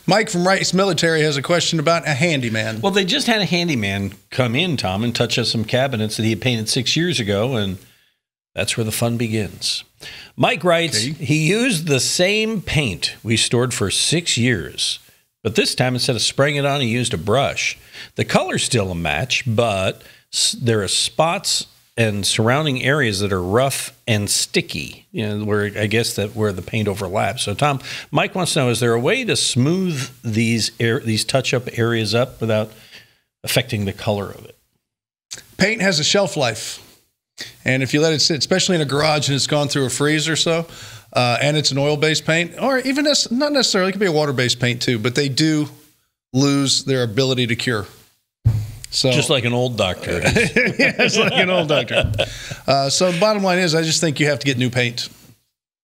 Mike from Rice Military has a question about a handyman. Well, they just had a handyman come in, Tom, and touch up some cabinets that he had painted 6 years ago, and that's where the fun begins. Mike writes, He used the same paint we stored for 6 years, but this time instead of spraying it on, he used a brush. The color's still a match, but there are spots and surrounding areas that are rough and sticky, where I guess where the paint overlaps. So, Tom, Mike wants to know, is there a way to smooth these touch-up areas up without affecting the color of it? Paint has a shelf life. And if you let it sit, especially in a garage and it's gone through a freeze or so, and it's an oil-based paint, or even not necessarily, it could be a water-based paint too, but they do lose their ability to cure. So, just like an old doctor. It's like an old doctor. So the bottom line is, I just think you have to get new paint.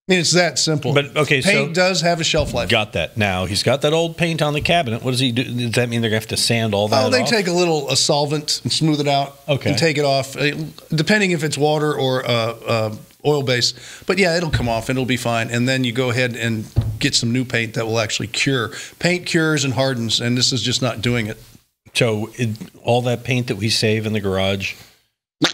I mean, it's that simple. But okay, paint does have a shelf life. Got that. Now he's got that old paint on the cabinet. What does he do? Does that mean they're going to have to sand all that off? They take a solvent and smooth it out. Okay. And take it off, depending if it's water or oil based. But yeah, it'll come off and it'll be fine. And then you go ahead and get some new paint that will actually cure. Paint cures and hardens, and this is just not doing it. So all that paint that we save in the garage, out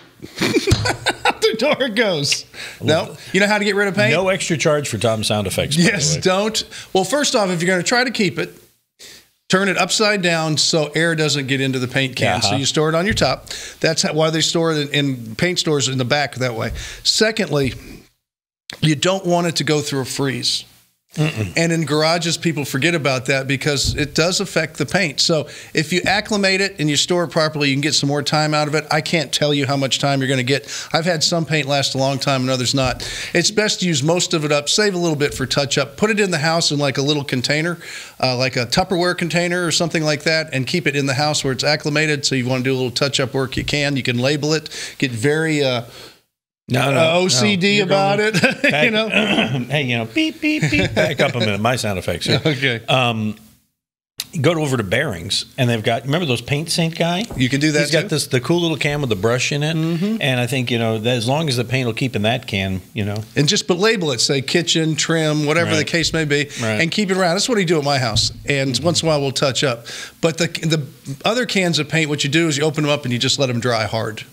the door it goes. No, you know how to get rid of paint? No extra charge for Tom's sound effects. Yes, don't. Well, first off, if you're going to try to keep it, turn it upside down so air doesn't get into the paint can. So you store it on your top. That's why they store it in paint stores in the back that way. Secondly, you don't want it to go through a freeze. And in garages, people forget about that because it does affect the paint. So if you acclimate it and you store it properly, you can get some more time out of it. I can't tell you how much time you're going to get. I've had some paint last a long time and others not. It's best to use most of it up, save a little bit for touch-up. Put it in the house in like a little container, like a Tupperware container or something like that, and keep it in the house where it's acclimated. So you want to do a little touch-up work, you can. You can label it, get very... OCD about it. Hey, beep, beep, beep. Back up a minute. My sound effects here. Okay. Go over to Bearings, and they've got, remember those paint sink guy? You can do that. He's got the cool little can with the brush in it. And I think, that as long as the paint will keep in that can, And just label it, say kitchen, trim, whatever the case may be, and keep it around. That's what I do at my house. And once in a while we'll touch up. But the other cans of paint, what you do is you open them up and you just let them dry hard.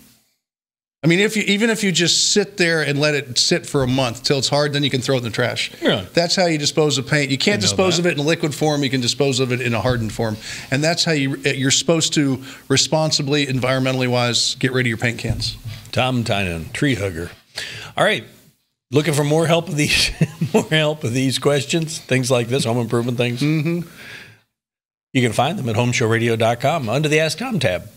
I mean, even if you just sit there and let it sit for a month till it's hard, then you can throw it in the trash. Yeah. That's how you dispose of paint. You can't dispose of it in a liquid form. You can dispose of it in a hardened form. And that's how you're supposed to responsibly, environmentally wise, get rid of your paint cans. Tom Tynan, tree hugger. All right. Looking for more help with these questions, things like this, home improvement things? You can find them at HomeShowRadio.com under the Ask Tom tab.